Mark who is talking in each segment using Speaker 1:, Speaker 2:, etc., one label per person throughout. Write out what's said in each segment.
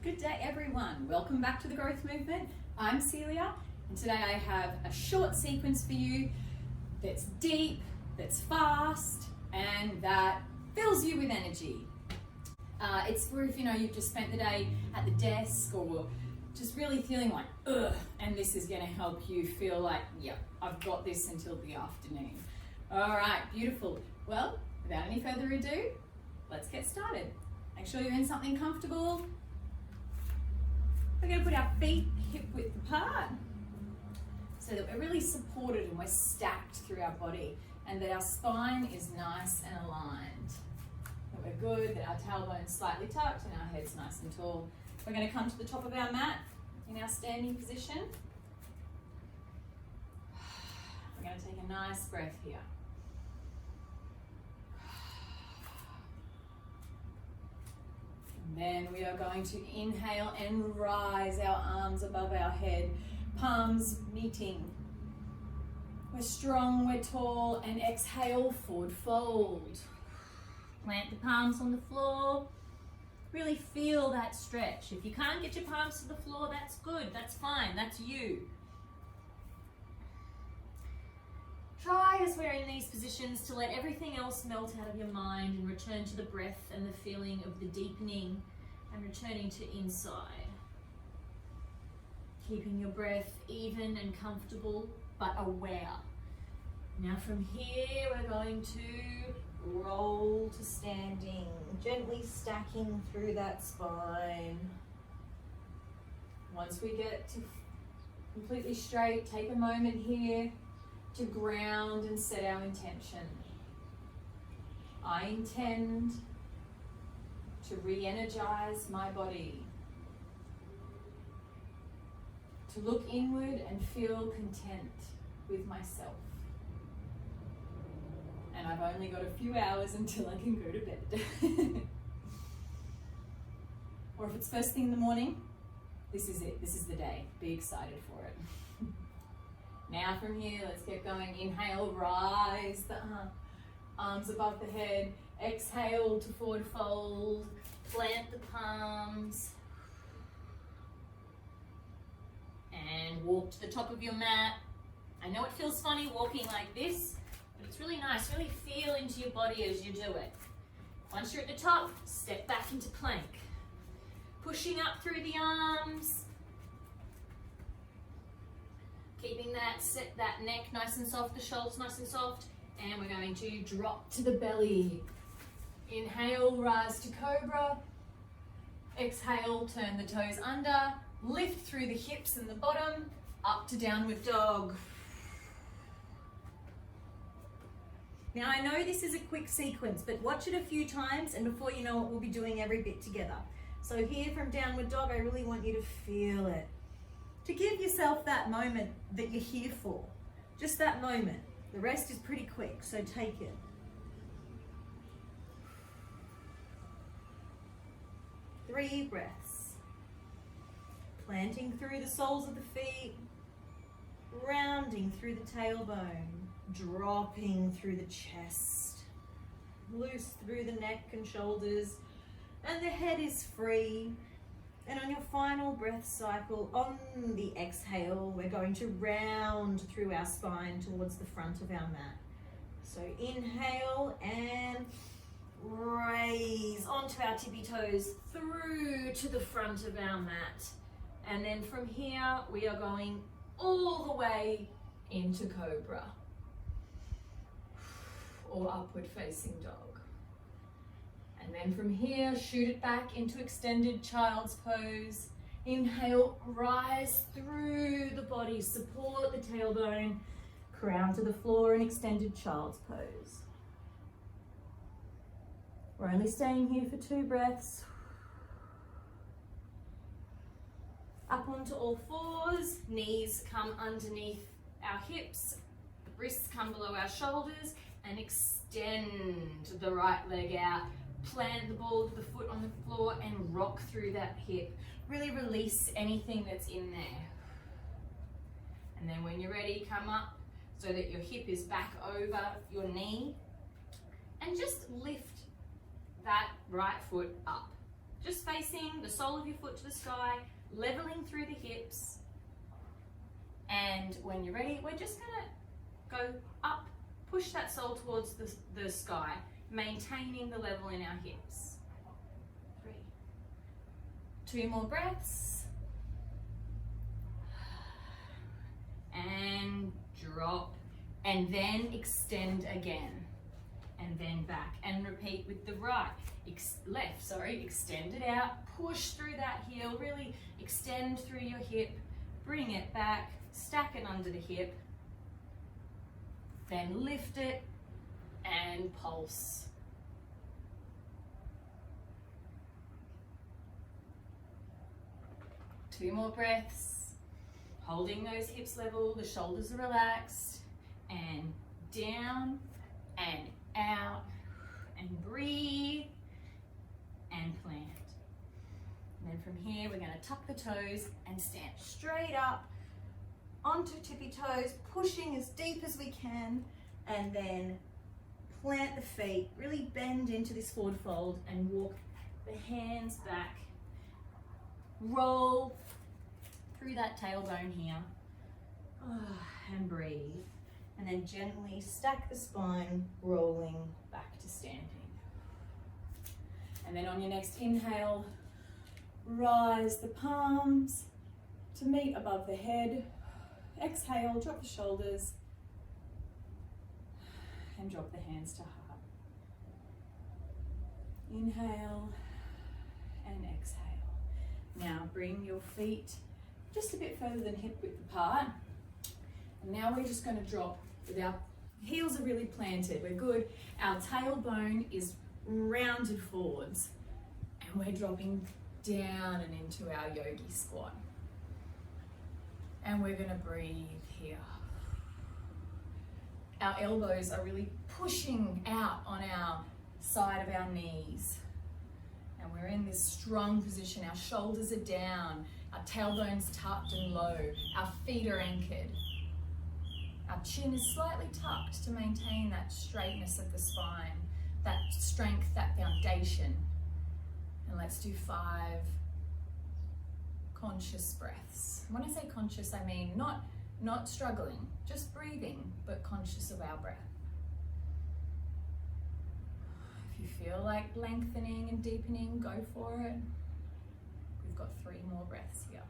Speaker 1: Good day everyone, welcome back to the Growth Movement. I'm Celia and today I have a short sequence for you that's deep, that's fast and that fills you with energy. It's for if you've just spent the day at the desk or just really feeling like ugh, and this is going to help you feel like, yep, I've got this until the afternoon. Alright, beautiful. Well, without any further ado, let's get started. Make sure you're in something comfortable. We're going to put our feet hip width apart so that we're really supported and we're stacked through our body and that our spine is nice and aligned. That we're good, that our tailbone's slightly tucked and our head's nice and tall. We're going to come to the top of our mat in our standing position. We're going to take a nice breath here. Then we are going to inhale and rise our arms above our head, palms meeting. We're strong, we're tall, and exhale, forward fold. Plant the palms on the floor. Really feel that stretch. If you can't get your palms to the floor, that's good, that's fine, that's you. Try as we're in these positions to let everything else melt out of your mind and return to the breath and the feeling of the deepening and returning to inside. Keeping your breath even and comfortable, but aware. Now from here, we're going to roll to standing, gently stacking through that spine. Once we get to completely straight, take a moment here to ground and set our intention. I intend to re-energize my body, to look inward and feel content with myself. And I've only got a few hours until I can go to bed. Or if it's first thing in the morning, this is it, this is the day. Be excited for it. Now from here, let's get going. Inhale, rise the arms above the head. Exhale to forward fold. Plant the palms. And walk to the top of your mat. I know it feels funny walking like this, but it's really nice. Really feel into your body as you do it. Once you're at the top, step back into plank. Pushing up through the arms. Keeping that neck nice and soft, the shoulders nice and soft. And we're going to drop to the belly. Inhale, rise to cobra. Exhale, turn the toes under. Lift through the hips and the bottom. Up to downward dog. Now I know this is a quick sequence, but watch it a few times and before you know it, we'll be doing every bit together. So here from downward dog, I really want you to feel it. To give yourself that moment that you're here for. Just that moment. The rest is pretty quick, so take it. Three breaths. Planting through the soles of the feet. Rounding through the tailbone. Dropping through the chest. Loose through the neck and shoulders. And the head is free. And on your final breath cycle, on the exhale, we're going to round through our spine towards the front of our mat. So inhale and raise onto our tippy toes through to the front of our mat. And then from here, we are going all the way into cobra or upward facing dog. And then from here, shoot it back into extended child's pose. Inhale, rise through the body, support the tailbone, crown to the floor in extended child's pose. We're only staying here for 2 breaths. Up onto all fours, knees come underneath our hips, wrists come below our shoulders, and extend the right leg out. Plant the ball of the foot on the floor and rock through that hip. Really release anything that's in there. And then when you're ready, come up so that your hip is back over your knee. And just lift that right foot up. just facing the sole of your foot to the sky, leveling through the hips. And when you're ready, we're just gonna go up, push that sole towards the sky, maintaining the level in our hips. 3. 2 more breaths. And drop. And then extend again. And then back. And repeat with the right. Extend it out. Push through that heel. Really extend through your hip. Bring it back. Stack it under the hip. Then lift it and pulse. Two more breaths. Holding those hips level, the shoulders are relaxed. And down and out. And breathe. And plant. And then from here, we're going to tuck the toes and stand straight up onto tippy toes, pushing as deep as we can, and then plant the feet, really bend into this forward fold and walk the hands back. Roll through that tailbone here, and breathe. And then gently stack the spine, rolling back to standing. And then on your next inhale, rise the palms to meet above the head. Exhale, drop the shoulders and drop the hands to heart. Inhale and exhale. Now bring your feet just a bit further than hip width apart. And now we're just going to drop with our heels are really planted. We're good. Our tailbone is rounded forwards and we're dropping down and into our yogi squat. And we're going to breathe here. Our elbows are really pushing out on our side of our knees. And we're in this strong position. Our shoulders are down. Our tailbone's tucked and low. Our feet are anchored. Our chin is slightly tucked to maintain that straightness of the spine, that strength, that foundation. And let's do 5 conscious breaths. When I say conscious, I mean not struggling, just breathing, but conscious of our breath. If you feel like lengthening and deepening, go for it. We've got 3 more breaths here.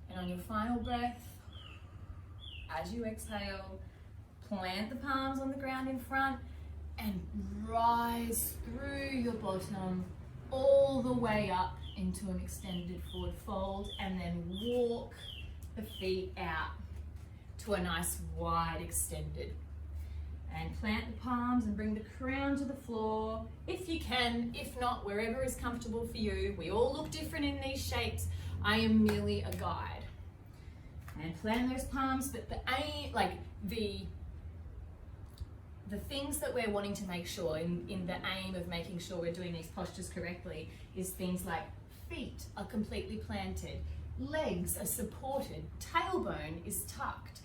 Speaker 1: And on your final breath, as you exhale, plant the palms on the ground in front and rise through your bottom all the way up into an extended forward fold, and then walk the feet out to a nice wide extended. And plant the palms and bring the crown to the floor if you can. If not, wherever is comfortable for you. We all look different in these shapes. I am merely a guide. And plant those palms, but the aim, like the things that we're wanting to make sure in the aim of making sure we're doing these postures correctly is things like feet are completely planted, legs are supported, tailbone is tucked,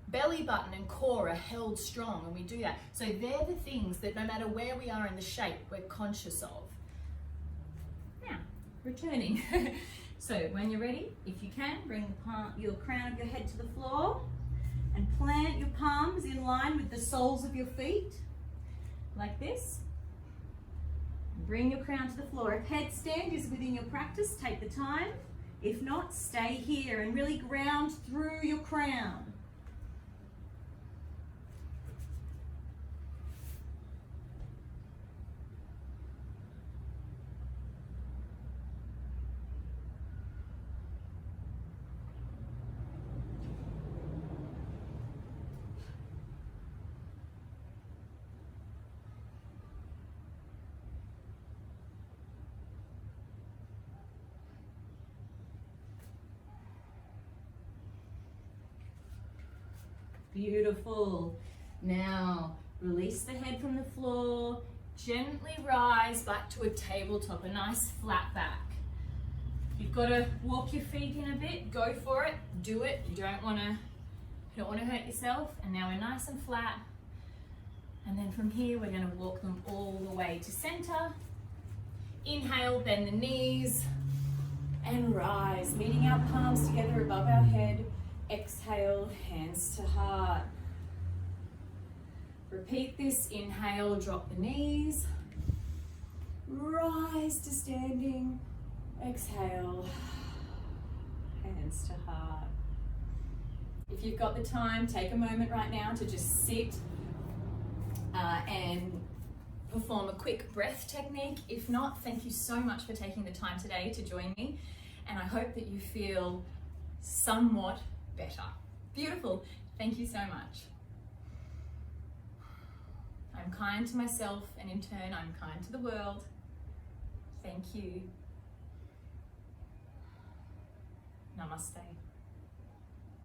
Speaker 1: belly button and core are held strong, and we do that. So they're the things that no matter where we are in the shape, we're conscious of. Now, returning. So when you're ready, if you can, bring your crown of your head to the floor and plant your palms in line with the soles of your feet, like this. Bring your crown to the floor. If headstand is within your practice, take the time. If not, stay here and really ground through your crown. Beautiful. Now, release the head from the floor. Gently rise back to a tabletop, a nice flat back. You've got to walk your feet in a bit. Go for it. Do it. You don't want to hurt yourself. And now we're nice and flat. And then from here, we're going to walk them all the way to center. Inhale, bend the knees and rise, meeting our palms together above our head. Exhale, hands to heart. Repeat this. Inhale, drop the knees. Rise to standing. Exhale, hands to heart. If you've got the time, take a moment right now to just sit and perform a quick breath technique. If not, thank you so much for taking the time today to join me, and I hope that you feel somewhat better. Beautiful. Thank you so much. I'm kind to myself, and in turn, I'm kind to the world. Thank you. Namaste.